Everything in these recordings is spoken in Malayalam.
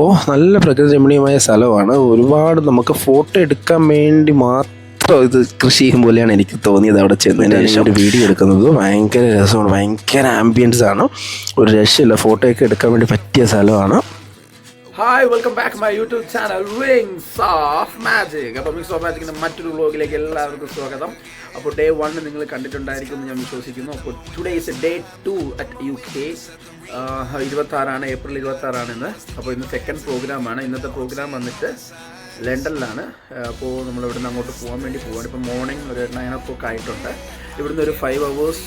അപ്പോൾ നല്ല പ്രകൃതി രമണീയമായ സ്ഥലമാണ്. ഒരുപാട് നമുക്ക് ഫോട്ടോ എടുക്കാൻ വേണ്ടി മാത്രം ഇത് കൃഷി ചെയ്യും പോലെയാണ് എനിക്ക് തോന്നിയത്. അവിടെ ചെന്നതിന് ശേഷം ഒരു വീഡിയോ എടുക്കുന്നത് ഭയങ്കര രസമാണ്, ഭയങ്കര ആംബിയൻസ് ആണ്, ഒരു രക്ഷയില്ല. ഫോട്ടോയൊക്കെ എടുക്കാൻ വേണ്ടി പറ്റിയ സ്ഥലമാണ്. Hi, welcome back my YouTube channel wings of magic. അപ്പോൾ വിങ്സ് ഓഫ് മാജിക്കിൻ്റെ മറ്റൊരു വ്ലോഗിലേക്ക് എല്ലാവർക്കും സ്വാഗതം. അപ്പോൾ ഡേ 1 നിങ്ങൾ കണ്ടിട്ടുണ്ടായിരിക്കും എന്ന് ഞാൻ വിശ്വസിക്കുന്നു. അപ്പോൾ today is day 2 at UK. 26 April 26 ഇന്ന്. അപ്പോൾ ഇന്ന് സെക്കൻഡ് പ്രോഗ്രാമാണ്. ഇന്നത്തെ പ്രോഗ്രാം വന്നിട്ട് ലണ്ടനിലാണ്. അപ്പോൾ നമ്മളിവിടുന്ന് അങ്ങോട്ട് പോകാൻ വേണ്ടി പോവാണ്. ഇപ്പോൾ മോർണിംഗ് ഒരു 9 o'clock ആയിട്ടുണ്ട്. ഇവിടുന്ന് ഒരു 5 hours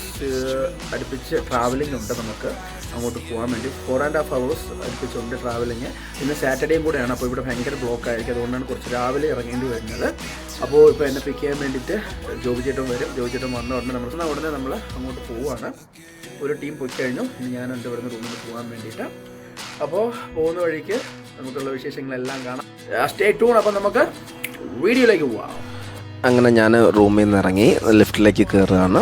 അടുപ്പിച്ച് ട്രാവലിംഗ് ഉണ്ട്. നമുക്ക് അങ്ങോട്ട് പോകാൻ വേണ്ടി 4.5 hours അടുപ്പിച്ചുണ്ട് ട്രാവലിങ്. ഇന്ന് സാറ്റർഡേയും കൂടെയാണ്. അപ്പോൾ ഇവിടെ ഭയങ്കര ബ്ലോക്ക് ആയിരിക്കും. അതുകൊണ്ടാണ് കുറച്ച് രാവിലെ ഇറങ്ങേണ്ടി വരുന്നത്. അപ്പോൾ ഇപ്പോൾ എന്നെ പിക്ക് ചെയ്യാൻ വേണ്ടിയിട്ട് ജോബി ചേട്ടൻ വരും. ജോബി ചേട്ടൻ വന്ന ഉടനെ നമ്മൾ അങ്ങോട്ട് പോവുകയാണ്. ഒരു ടീം പോയി കഴിഞ്ഞു. ഇനി ഞാനുണ്ട് ഇവിടുന്ന് റൂമിൽ പോകാൻ വേണ്ടിയിട്ട്. അപ്പോൾ പോകുന്ന വഴിക്ക് നമുക്കുള്ള വിശേഷങ്ങളെല്ലാം കാണാം. Stay tune. അപ്പോൾ നമുക്ക് വീഡിയോയിലേക്ക് പോവാം. അങ്ങനെ ഞാൻ റൂമിൽ നിന്ന് ഇറങ്ങി ലിഫ്റ്റിലേക്ക് കയറുകയാണ്.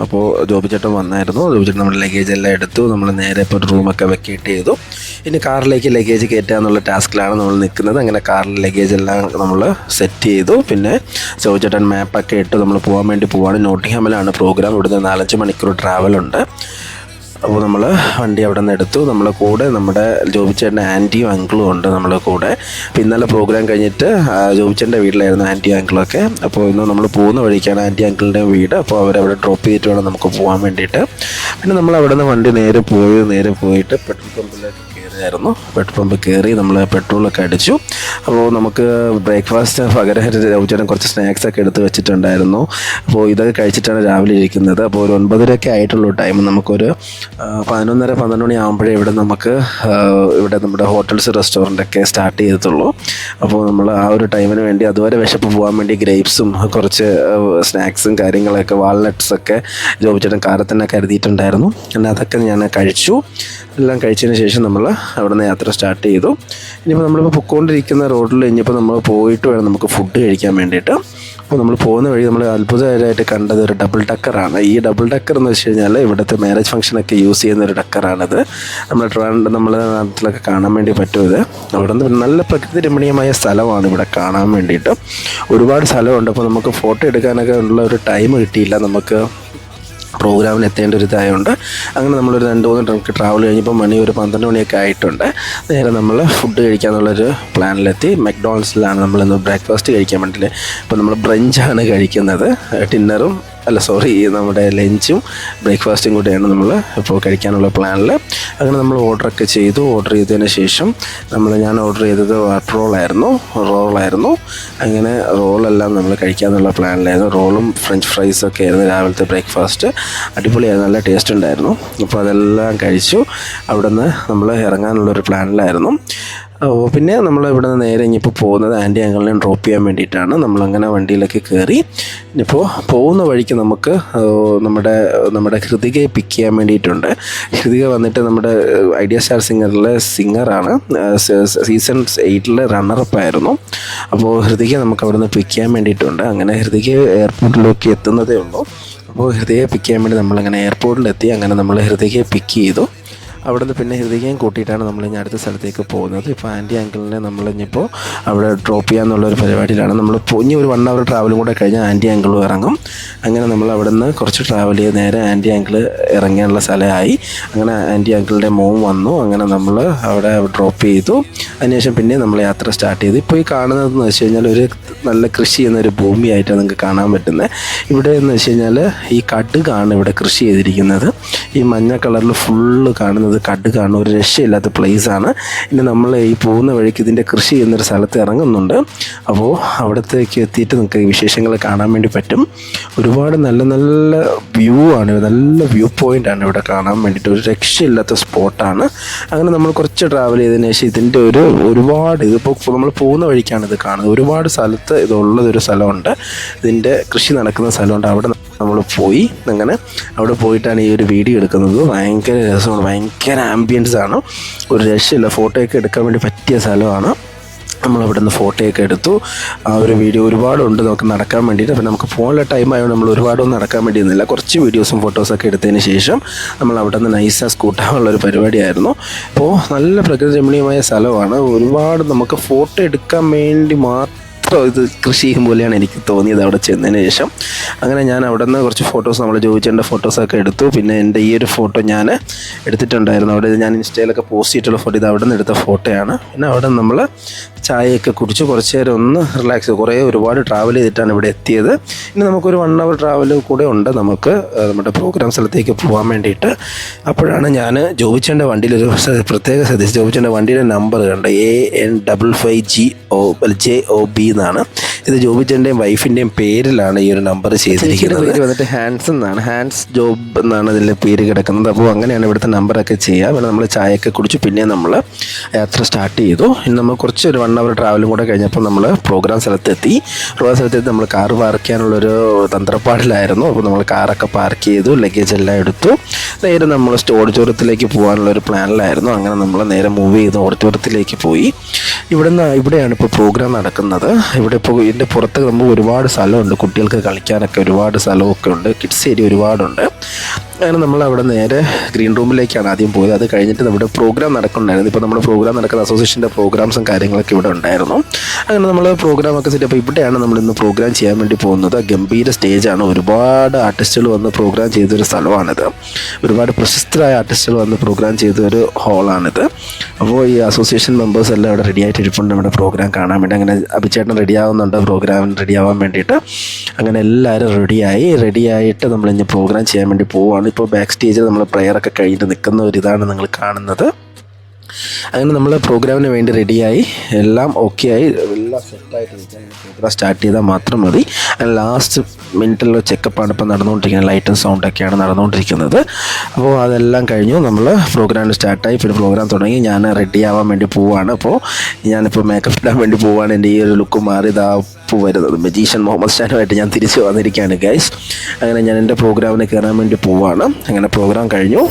അപ്പോൾ ജോബി ചേട്ടൻ വന്നായിരുന്നു. ജോബി ചേട്ടൻ നമ്മുടെ ലഗേജ് എല്ലാം എടുത്തു. നമ്മൾ നേരെ ഇപ്പോൾ ഒരു റൂമൊക്കെ വെക്കേറ്റ് ചെയ്തു. ഇനി കാറിലേക്ക് ലഗേജ് കയറ്റുക എന്നുള്ള ടാസ്കിലാണ് നമ്മൾ നിൽക്കുന്നത്. അങ്ങനെ കാറിൽ ലഗേജ് എല്ലാം നമ്മൾ സെറ്റ് ചെയ്തു. പിന്നെ ജോബി ചേട്ടൻ മാപ്പൊക്കെ ഇട്ട് നമ്മൾ പോകാൻ വേണ്ടി പോവാണ്. നോട്ടിംഗ്ഹാമിലാണ് പ്രോഗ്രാം. ഇവിടുന്ന് 4-5 മണിക്കൂർ ട്രാവലുണ്ട്. അപ്പോൾ നമ്മൾ വണ്ടി അവിടെ നിന്ന് എടുത്തു. നമ്മളെ കൂടെ നമ്മുടെ ജോബിച്ചേട്ടൻ്റെ ആൻറ്റിയും അങ്കിളും ഉണ്ട് നമ്മളെ കൂടെ. അപ്പോൾ ഇന്നലെ പ്രോഗ്രാം കഴിഞ്ഞിട്ട് ജോബിച്ചേട്ടൻ്റെ വീട്ടിലായിരുന്നു ആൻറ്റിയും അങ്കിളൊക്കെ. അപ്പോൾ ഇന്ന് നമ്മൾ പോകുന്ന വഴിക്കാണ് ആൻറ്റി അങ്കിളുടെ വീട്. അപ്പോൾ അവരവിടെ ഡ്രോപ്പ് ചെയ്തിട്ട് വേണം നമുക്ക് പോകാൻ വേണ്ടിയിട്ട്. പിന്നെ നമ്മൾ അവിടെ നിന്ന് വണ്ടി നേരെ പോയിട്ട് പെട്രോൾ പമ്പിലേക്ക് കയറിയായിരുന്നു. പെട്രോൾ പമ്പ് കയറി നമ്മൾ പെട്രോളൊക്കെ അടിച്ചു. അപ്പോൾ നമുക്ക് ബ്രേക്ക്ഫാസ്റ്റ് പകരം ജോബിച്ചേട്ടൻ കുറച്ച് സ്നാക്സൊക്കെ എടുത്ത് വെച്ചിട്ടുണ്ടായിരുന്നു. അപ്പോൾ ഇതൊക്കെ കഴിച്ചിട്ടാണ് രാവിലെ ഇരിക്കുന്നത്. അപ്പോൾ ഒരു 9:30 ആയിട്ടുള്ള ടൈം. നമുക്കൊരു 11:30-12 മണി ആകുമ്പോഴേ ഇവിടെ നമ്മുടെ ഹോട്ടൽസ് റെസ്റ്റോറൻറ്റൊക്കെ സ്റ്റാർട്ട് ചെയ്തിട്ടുള്ളൂ. അപ്പോൾ നമ്മൾ ആ ഒരു ടൈമിന് വേണ്ടി അതുവരെ വിശപ്പ് പോകാൻ വേണ്ടി ഗ്രേപ്സും കുറച്ച് സ്നാക്സും കാര്യങ്ങളൊക്കെ വാൾനട്ട്സൊക്കെ ജോബിച്ചേട്ടൻ കാറിൽ തന്നെ കരുതിയിട്ടുണ്ടായിരുന്നു. എന്നാൽ അതൊക്കെ ഞാൻ കഴിച്ചു. എല്ലാം കഴിച്ചതിന് ശേഷം നമ്മൾ അവിടെ നിന്ന് യാത്ര സ്റ്റാർട്ട് ചെയ്തു. ഇനിയിപ്പോൾ നമ്മളിപ്പോൾ പൊയ്ക്കൊണ്ടിരിക്കുന്ന റോഡിൽ ഇനിയിപ്പോൾ നമ്മൾ പോയിട്ട് വേണം നമുക്ക് ഫുഡ് കഴിക്കാൻ വേണ്ടിയിട്ട്. അപ്പോൾ നമ്മൾ പോകുന്ന വഴി നമ്മൾ അത്ഭുതകരമായിട്ട് കണ്ടത് ഒരു ഡബിൾ ഡക്കറാണ്. ഈ ഡബിൾ ഡക്കർ എന്ന് വെച്ച് കഴിഞ്ഞാൽ ഇവിടുത്തെ മാരേജ് ഫംഗ്ഷനൊക്കെ യൂസ് ചെയ്യുന്ന ഒരു ഡക്കറാണിത്. നമ്മുടെ നാട്ടിലൊക്കെ കാണാൻ വേണ്ടി പറ്റും. അവിടെ നിന്ന് നല്ല പ്രകൃതി രമണീയമായ സ്ഥലമാണ് ഇവിടെ കാണാൻ വേണ്ടിയിട്ട്. ഒരുപാട് സ്ഥലമുണ്ട്. അപ്പോൾ നമുക്ക് ഫോട്ടോ എടുക്കാനൊക്കെ ഉള്ള ഒരു ടൈം കിട്ടിയില്ല. നമുക്ക് പ്രോഗ്രാമിന് എത്തേണ്ട ഒരു ഇതായതുകൊണ്ട് അങ്ങനെ നമ്മളൊരു 2-3 ട്രക്ക് ട്രാവൽ കഴിഞ്ഞപ്പോൾ മണി ഒരു 12 മണിയൊക്കെ ആയിട്ടുണ്ട്. നേരെ നമ്മൾ ഫുഡ് കഴിക്കാമെന്നുള്ളൊരു പ്ലാനിലെത്തി. മക്ഡൊണാൾഡ്സിലാണ് നമ്മളിന്ന് ബ്രേക്ക്ഫാസ്റ്റ് കഴിക്കാൻ വേണ്ടിയിട്ട്. ഇപ്പോൾ നമ്മൾ ബ്രഞ്ചാണ് കഴിക്കുന്നത്. നമ്മുടെ ലഞ്ചും ബ്രേക്ക്ഫാസ്റ്റും കൂടെയാണ് നമ്മൾ ഇപ്പോൾ കഴിക്കാനുള്ള പ്ലാനിൽ. അങ്ങനെ നമ്മൾ ഓർഡറൊക്കെ ചെയ്തു. ഓർഡർ ചെയ്തതിന് ശേഷം ഞാൻ ഓർഡർ ചെയ്തത് റോളായിരുന്നു. അങ്ങനെ റോളെല്ലാം നമ്മൾ കഴിക്കാമെന്നുള്ള പ്ലാനിലായിരുന്നു. റോളും ഫ്രഞ്ച് ഫ്രൈസൊക്കെ ആയിരുന്നു രാവിലത്തെ ബ്രേക്ക്ഫാസ്റ്റ്. അടിപൊളിയായിരുന്നു, നല്ല ടേസ്റ്റ് ഉണ്ടായിരുന്നു. അപ്പോൾ അതെല്ലാം കഴിച്ചു. അവിടെ നിന്ന് നമ്മൾ ഇറങ്ങാനുള്ളൊരു പ്ലാനിലായിരുന്നു. പിന്നെ നമ്മൾ ഇവിടെ നിന്ന് നേരെ ഇനിയിപ്പോൾ പോകുന്നത് ആൻറ്റി അങ്കിളിനെ ഡ്രോപ്പ് ചെയ്യാൻ വേണ്ടിയിട്ടാണ്. നമ്മളങ്ങനെ വണ്ടിയിലേക്ക് കയറി. ഇനിയിപ്പോൾ പോകുന്ന വഴിക്ക് നമുക്ക് നമ്മുടെ ഹൃതികയെ പിക്ക് ചെയ്യാൻ വേണ്ടിയിട്ടുണ്ട്. ഹൃതിക വന്നിട്ട് നമ്മുടെ ഐഡിയ സ്റ്റാർ സിംഗറിലെ സിംഗറാണ്. സീസൺ 8 റണ്ണറപ്പായിരുന്നു. അപ്പോൾ ഹൃതികയെ നമുക്ക് അവിടെ നിന്ന് പിക്ക് ചെയ്യാൻ വേണ്ടിയിട്ടുണ്ട്. അങ്ങനെ ഹൃതിക എയർപോർട്ടിലേക്ക് എത്തുന്നതേ ഉള്ളൂ. അപ്പോൾ ഹൃതികയെ പിക്ക് ചെയ്യാൻ വേണ്ടി നമ്മളങ്ങനെ എയർപോർട്ടിലെത്തി. അങ്ങനെ നമ്മൾ ഹൃതികയെ പിക്ക് ചെയ്തു. അവിടെ നിന്ന് പിന്നെ ഹൃതികയും കൂട്ടിയിട്ടാണ് നമ്മൾ ഇനി അടുത്ത സ്ഥലത്തേക്ക് പോകുന്നത്. ഇപ്പോൾ ആൻറ്റി അങ്കിളിനെ നമ്മളിപ്പോൾ അവിടെ ഡ്രോപ്പ് ചെയ്യാമെന്നുള്ളൊരു പരിപാടിയിലാണ്. ഇനി ഒരു 1 hour ട്രാവലും കൂടെ കഴിഞ്ഞാൽ ആൻറ്റി അങ്കിളും ഇറങ്ങും. അങ്ങനെ നമ്മൾ അവിടെ നിന്ന് കുറച്ച് ട്രാവൽ ചെയ്ത് നേരെ ആൻറ്റി അങ്കിൾ ഇറങ്ങാനുള്ള സ്ഥലമായി. അങ്ങനെ ആൻറ്റി അങ്കിളുടെ മോൻ വന്നു. അങ്ങനെ നമ്മൾ അവിടെ ഡ്രോപ്പ് ചെയ്തു. അതിനുശേഷം പിന്നെ നമ്മൾ യാത്ര സ്റ്റാർട്ട് ചെയ്തു. ഇപ്പോൾ ഈ കാണുന്നതെന്ന് വെച്ച് കഴിഞ്ഞാൽ ഒരു നല്ല കൃഷി ചെയ്യുന്നൊരു ഭൂമിയായിട്ടാണ് നിങ്ങൾക്ക് കാണാൻ പറ്റുന്നത്. ഇവിടെ എന്ന് വെച്ച് കഴിഞ്ഞാൽ ഈ കടുകാണ് ഇവിടെ കൃഷി ചെയ്തിരിക്കുന്നത്. ഈ മഞ്ഞ കളറിൽ ഫുള്ള് കാണുന്നത് കടുകാണ്. ഒരു രക്ഷയില്ലാത്ത പ്ലേസാണ്. ഇനി നമ്മൾ ഈ പോകുന്ന വഴിക്ക് ഇതിൻ്റെ കൃഷി ചെയ്യുന്നൊരു സ്ഥലത്ത് ഇറങ്ങുന്നുണ്ട്. അപ്പോൾ അവിടത്തേക്ക് എത്തിയിട്ട് നിങ്ങൾക്ക് ഈ വിശേഷങ്ങൾ കാണാൻ വേണ്ടി പറ്റും. ഒരുപാട് നല്ല നല്ല വ്യൂ ആണ്, നല്ല വ്യൂ പോയിൻ്റാണ് ഇവിടെ കാണാൻ വേണ്ടിയിട്ട്. ഒരു രക്ഷയില്ലാത്ത സ്പോട്ടാണ്. അങ്ങനെ നമ്മൾ കുറച്ച് ട്രാവൽ ചെയ്തതിന് ശേഷം ഇതിൻ്റെ ഇതിപ്പോൾ നമ്മൾ പോകുന്ന വഴിക്കാണ് ഇത് കാണുന്നത്. ഒരുപാട് സ്ഥലത്ത് ഇതുള്ളതൊരു സ്ഥലമുണ്ട്. ഇതിൻ്റെ കൃഷി നടക്കുന്ന സ്ഥലമുണ്ട്. അവിടെ നമ്മൾ പോയി. അങ്ങനെ അവിടെ പോയിട്ടാണ് ഈ ഒരു വീഡിയോ എടുക്കുന്നത്. ഭയങ്കര രസമാണ്, ഭയങ്കര ആംബിയൻസ് ആണ്, ഒരു രക്ഷയില്ല. ഫോട്ടോയൊക്കെ എടുക്കാൻ വേണ്ടി പറ്റിയ സ്ഥലമാണ്. നമ്മളവിടെ നിന്ന് ഫോട്ടോയൊക്കെ എടുത്തു. ആ ഒരു വീഡിയോ ഒരുപാടുണ്ട് നമുക്ക് നടക്കാൻ വേണ്ടിയിട്ട്. അപ്പോൾ നമുക്ക് പോകാനുള്ള ടൈം ആയതുകൊണ്ട് നമ്മൾ ഒരുപാടൊന്നും നടക്കാൻ വേണ്ടിയിരുന്നില്ല. കുറച്ച് വീഡിയോസും ഫോട്ടോസൊക്കെ എടുത്തതിന് ശേഷം നമ്മൾ അവിടെ നിന്ന് നൈസാ സ്കൂട്ടാനുള്ളൊരു പരിപാടിയായിരുന്നു. അപ്പോൾ നല്ല പ്രകൃതി രമണീയമായ സ്ഥലമാണ്. ഒരുപാട് നമുക്ക് ഫോട്ടോ എടുക്കാൻ വേണ്ടി മാത്രം ഇത് കൃഷി ചെയ്യും പോലെയാണ് എനിക്ക് തോന്നിയത് അവിടെ ചെന്നതിന് ശേഷം. അങ്ങനെ ഞാൻ അവിടെ നിന്ന് കുറച്ച് ഫോട്ടോസ് നമ്മൾ ജോയിച്ചേണ്ട ഫോട്ടോസൊക്കെ എടുത്തു. പിന്നെ എൻ്റെ ഈ ഒരു ഫോട്ടോ ഞാൻ എടുത്തിട്ടുണ്ടായിരുന്നു. അവിടെ ഞാൻ ഇൻസ്റ്റയിലൊക്കെ പോസ്റ്റ് ചെയ്തിട്ടുള്ള ഫോട്ടോ ഇത് അവിടെ നിന്ന് എടുത്ത ഫോട്ടോയാണ്. പിന്നെ അവിടെ നമ്മൾ ചായയൊക്കെ കുടിച്ച് കുറച്ച് നേരം ഒന്ന് റിലാക്സ്. ഒരുപാട് ട്രാവൽ ചെയ്തിട്ടാണ് ഇവിടെ എത്തിയത്. ഇനി നമുക്കൊരു 1 hour ട്രാവൽ കൂടെ ഉണ്ട് നമുക്ക് നമ്മുടെ പ്രോഗ്രാം സ്ഥലത്തേക്ക് പോകാൻ വേണ്ടിയിട്ട്. അപ്പോഴാണ് ഞാൻ ജോബിച്ചേൻ്റെ വണ്ടിയിലൊരു പ്രത്യേക ശ്രദ്ധിച്ചു. ജോബിച്ചേൻ്റെ വണ്ടിയുടെ നമ്പർ കണ്ട AN55JOB എന്നാണ്. ഇത് ജോബിച്ചേൻ്റെയും വൈഫിൻ്റെയും പേരിലാണ് ഈ ഒരു നമ്പർ ചെയ്തിരിക്കുന്നത്. പേര് വന്നിട്ട് ഹാൻസ് എന്നാണ്, ഹാൻസ് ജോബ് എന്നാണ് ഇതിൻ്റെ പേര് കിടക്കുന്നത്. അപ്പോൾ അങ്ങനെയാണ് ഇവിടുത്തെ നമ്പറൊക്കെ ചെയ്യുക. പിന്നെ നമ്മൾ ചായയൊക്കെ കുടിച്ചു. പിന്നെ നമ്മൾ യാത്ര സ്റ്റാർട്ട് ചെയ്തു. ഇനി നമ്മൾ കുറച്ച് ഒരു 1 hour ട്രാവലും കൂടെ കഴിഞ്ഞപ്പോൾ നമ്മൾ പ്രോഗ്രാം സ്ഥലത്തെത്തി. നമ്മൾ കാർ പാർക്ക് ചെയ്യാനുള്ളൊരു തന്ത്രപ്പാടിലായിരുന്നു. അപ്പോൾ നമ്മൾ കാറൊക്കെ പാർക്ക് ചെയ്തു, ലഗേജ് എല്ലാം എടുത്തു. നേരെ നമ്മൾ ഓഡിറ്റോറിയത്തിലേക്ക് പോകാനുള്ളൊരു പ്ലാനിലായിരുന്നു. അങ്ങനെ നമ്മൾ നേരെ മൂവ് ചെയ്ത് ഓഡിറ്റോറിയത്തിലേക്ക് പോയി. ഇവിടെയാണ് ഇപ്പോൾ പ്രോഗ്രാം നടക്കുന്നത്. ഇവിടെ ഇപ്പോൾ ഇതിൻ്റെ പുറത്ത് നമുക്ക് ഒരുപാട് സ്ഥലമുണ്ട്, കുട്ടികൾക്ക് കളിക്കാനൊക്കെ ഒരുപാട് സ്ഥലമൊക്കെ ഉണ്ട്, കിഡ്സ് ഏരിയ ഒരുപാടുണ്ട്. അങ്ങനെ നമ്മൾ അവിടെ നേരെ ഗ്രീൻ റൂമിലേക്കാണ് ആദ്യം പോയത്. അത് കഴിഞ്ഞിട്ട് നമ്മുടെ പ്രോഗ്രാം നടക്കുന്നുണ്ടായിരുന്നു. ഇപ്പോൾ നമ്മുടെ പ്രോഗ്രാം നടക്കുന്ന അസോസിയേഷൻ്റെ പ്രോഗ്രാംസും കാര്യങ്ങളൊക്കെ ഇവിടെ ഉണ്ടായിരുന്നു. അങ്ങനെ നമ്മൾ പ്രോഗ്രാമൊക്കെ സെറ്റ്. അപ്പോൾ ഇവിടെയാണ് നമ്മളിന്ന് പ്രോഗ്രാം ചെയ്യാൻ വേണ്ടി പോകുന്നത്. ഗംഭീര സ്റ്റേജാണ്. ഒരുപാട് ആർട്ടിസ്റ്റുകൾ വന്ന് പ്രോഗ്രാം ചെയ്തൊരു സ്ഥലമാണിത്. ഒരുപാട് പ്രശസ്തരായ ആർട്ടിസ്റ്റുകൾ വന്ന് പ്രോഗ്രാം ചെയ്തൊരു ഹാളാണിത്. അപ്പോൾ ഈ അസോസിയേഷൻ മെമ്പേഴ്സ് എല്ലാം ഇവിടെ റെഡി ആയിട്ട് ഇരിപ്പുണ്ട് നമ്മുടെ പ്രോഗ്രാം കാണാൻ വേണ്ടി. അങ്ങനെ അഭിചേട്ടൻ റെഡിയാവുന്നുണ്ട് പ്രോഗ്രാമിന് റെഡിയാവാൻ വേണ്ടിയിട്ട്. അങ്ങനെ എല്ലാവരും റെഡിയായിട്ട് നമ്മളിന്ന് പ്രോഗ്രാം ചെയ്യാൻ വേണ്ടി പോവുകയാണ്. ഇപ്പോൾ ബാക്ക് സ്റ്റേജിൽ നമ്മൾ പ്രെയറൊക്കെ കഴിഞ്ഞിട്ട് നിൽക്കുന്ന ഒരു ഇതാണ് നിങ്ങൾ കാണുന്നത്. അങ്ങനെ നമ്മൾ പ്രോഗ്രാമിന് വേണ്ടി റെഡിയായി, എല്ലാം ഓക്കെ ആയി, എല്ലാം സെറ്റായിട്ട് പ്രോഗ്രാം സ്റ്റാർട്ട് ചെയ്താൽ മാത്രം മതി. അങ്ങനെ ലാസ്റ്റ് മിനിറ്റിലുള്ള ചെക്കപ്പാണ് ഇപ്പോൾ നടന്നുകൊണ്ടിരിക്കുന്നത്. ലൈറ്റും സൗണ്ടൊക്കെയാണ് നടന്നുകൊണ്ടിരിക്കുന്നത്. അപ്പോൾ അതെല്ലാം കഴിഞ്ഞു, നമ്മൾ പ്രോഗ്രാം സ്റ്റാർട്ടായി. പിന്നെ പ്രോഗ്രാം തുടങ്ങി. ഞാൻ റെഡി ആവാൻ വേണ്ടി പോവുകയാണ്. അപ്പോൾ ഞാനിപ്പോൾ മേക്കപ്പ് ഇടാൻ വേണ്ടി പോവുകയാണ്. എൻ്റെ ഈ ഒരു ലുക്ക് മാറി ഇപ്പോൾ വരുന്നത് മജീഷ്യൻ മുഹമ്മദ് ഷാനുമായിട്ട് ഞാൻ തിരിച്ചു വന്നിരിക്കുകയാണ് ഗൈസ്. അങ്ങനെ ഞാൻ എൻ്റെ പ്രോഗ്രാമിന് കയറാൻ വേണ്ടി പോവുകയാണ്. അങ്ങനെ പ്രോഗ്രാം കഴിഞ്ഞു.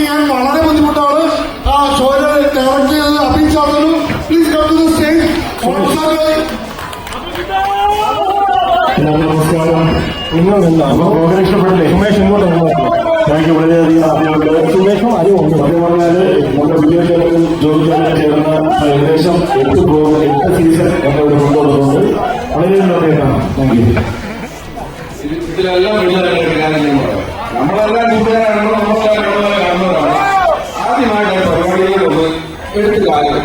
ഞാൻ വളരെ ബുദ്ധിമുട്ടാണ്. ആ ഷോയിലെ ഡയറക്ട് ചെയ്തത് അഭിചാർന്നു. Please come to the stage. നമസ്കാരം. പ്രോഗ്രാം ഇഷ്ടപ്പെട്ടില്ലേ? സുമേഷ് ഇങ്ങോട്ട് താങ്ക് യു. വളരെയധികം ആദ്യമുണ്ട്. സുമേഷും അറിവുണ്ട്. അത് പറഞ്ഞാൽ നമ്മുടെ വിജയചേട്ടൻ ജോലിചേട്ടൻ ചേർന്ന ഏകദേശം 8 സീസൺ നമ്മളിവിടെ കൊണ്ടുവന്നിട്ടുണ്ട്. വളരെയധികം നന്ദിയാണ്. Thank you. ഇതിലെല്ലാം നമ്മളെല്ലാം കൂട്ടുകാരാണോ കാണുന്നതാണ്. ആദ്യമായിട്ട് പരിപാടികളൊന്ന് എടുത്തു കാലം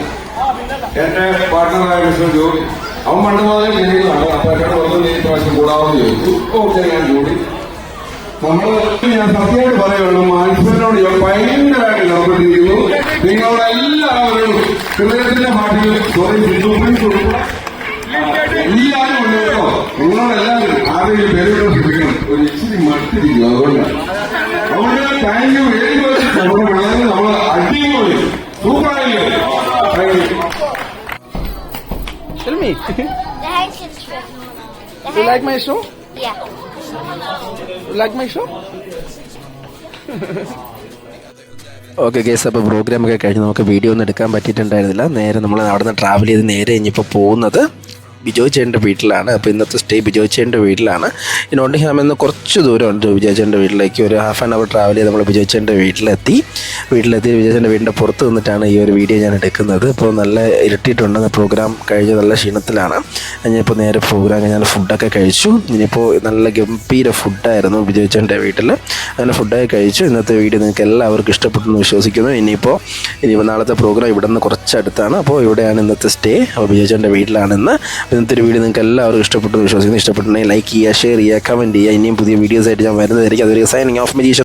എന്റെ പാർട്ട്ണറായ മിസ്റ്റർ ജോലി അവൻ പണ്ട് മുതലേ ചെയ്യുന്നതാണ്. അപ്പൊ എന്നോട് വന്ന് ഈ പ്രാവശ്യം കൂടാമെന്ന് ചോദിച്ചു. ഓക്കെ, ഞാൻ കൂടി. ഞാൻ സത്യമായിട്ട് പറയുള്ളൂ, മാത്സനോട് ഞാൻ ഭയങ്കരമായിട്ട് ഇടപെട്ടിരിക്കുന്നു. നിങ്ങളെല്ലാവരും ഹൃദയത്തിന്റെ പാട്ടിൽ എല്ലാവരും ഉണ്ട് കേട്ടോ. നിങ്ങളോടെല്ലാവരും ആദ്യം പേരുകൾ ശ്രദ്ധിക്കണം. ഒരു ഇച്ചിരി മട്ടിരിക്കും. അതുകൊണ്ടാണ് താങ്ക് യു വെരി മച്ച്. നമ്മുടെ വളരെ നമ്മൾ അടിപൊളി സൂപ്പറായില്ലേ? Thank you. Tell me. The handshake strip. You like my show? Yeah. You like my show? Okay guys, അപ്പോൾ പ്രോഗ്രാമൊക്കെ കഴിഞ്ഞ് നമുക്ക് വീഡിയോ ഒന്നും എടുക്കാൻ പറ്റിയിട്ടുണ്ടായിരുന്നില്ല. നേരെ നമ്മൾ അവിടെ നിന്ന് ട്രാവൽ ചെയ്ത് നേരെ ഇനിയിപ്പോൾ പോകുന്നത് ബിജോയ് ചേട്ടൻ്റെ വീട്ടിലാണ്. അപ്പോൾ ഇന്നത്തെ സ്റ്റേ ബിജോയ് ചേട്ടൻ്റെ വീട്ടിലാണ്. ഈ നോട്ടിംഗ്ഹാമിൽ നിന്ന് കുറച്ച് ദൂരമുണ്ട് ബിജോയ് ചേട്ടൻ്റെ വീട്ടിലേക്ക്. ഒരു 1/2 hour ട്രാവൽ ചെയ്ത് നമ്മൾ ബിജോയ് ചേട്ടൻ്റെ വീട്ടിലെത്തി. ബിജോയ് ചേട്ടൻ്റെ വീടിൻ്റെ പുറത്ത് നിന്നിട്ടാണ് ഈ ഒരു വീഡിയോ ഞാൻ എടുക്കുന്നത്. ഇപ്പോൾ നല്ല ഇരുട്ടിയിട്ടുണ്ട്. പ്രോഗ്രാം കഴിഞ്ഞ് നല്ല ക്ഷീണത്തിലാണ്. ഇനിയിപ്പോൾ നേരെ പ്രോഗ്രാം ഞാൻ ഫുഡൊക്കെ കഴിച്ചു. ഇനിയിപ്പോൾ നല്ല ഗംഭീര ഫുഡായിരുന്നു ബിജോയ് ചേട്ടൻ്റെ വീട്ടിൽ. അങ്ങനെ ഫുഡൊക്കെ കഴിച്ചു. ഇന്നത്തെ വീഡിയോ നിങ്ങൾക്ക് എല്ലാവർക്കും ഇഷ്ടപ്പെട്ടെന്ന് വിശ്വസിക്കുന്നു. ഇനിയിപ്പോൾ നാളത്തെ പ്രോഗ്രാം ഇവിടെ നിന്ന് കുറച്ചടുത്താണ്. അപ്പോൾ ഇവിടെയാണ് ഇന്നത്തെ സ്റ്റേ. അപ്പോൾ ബിജോയ് ചേട്ടൻ്റെ വീട്ടിലാണ് ഇന്ന്. ഇന്നത്തെ ഒരു വീഡിയോ നിങ്ങൾക്ക് എല്ലാവർക്കും ഇഷ്ടപ്പെട്ടു വിശ്വസിക്കുന്നു. ഇഷ്ടപ്പെട്ടുണ്ടെങ്കിൽ ലൈക്ക് ചെയ്യുക, ഷെയർ ചെയ്യുക, കമൻറ്റ് ചെയ്യുക. ഇനിയും പുതിയ വീഡിയോസ് ആയിട്ട് ഞാൻ വരുന്നതായിരിക്കും. അതൊരു സൈനിങ് ഓഫ് മജീഷ്യൻ.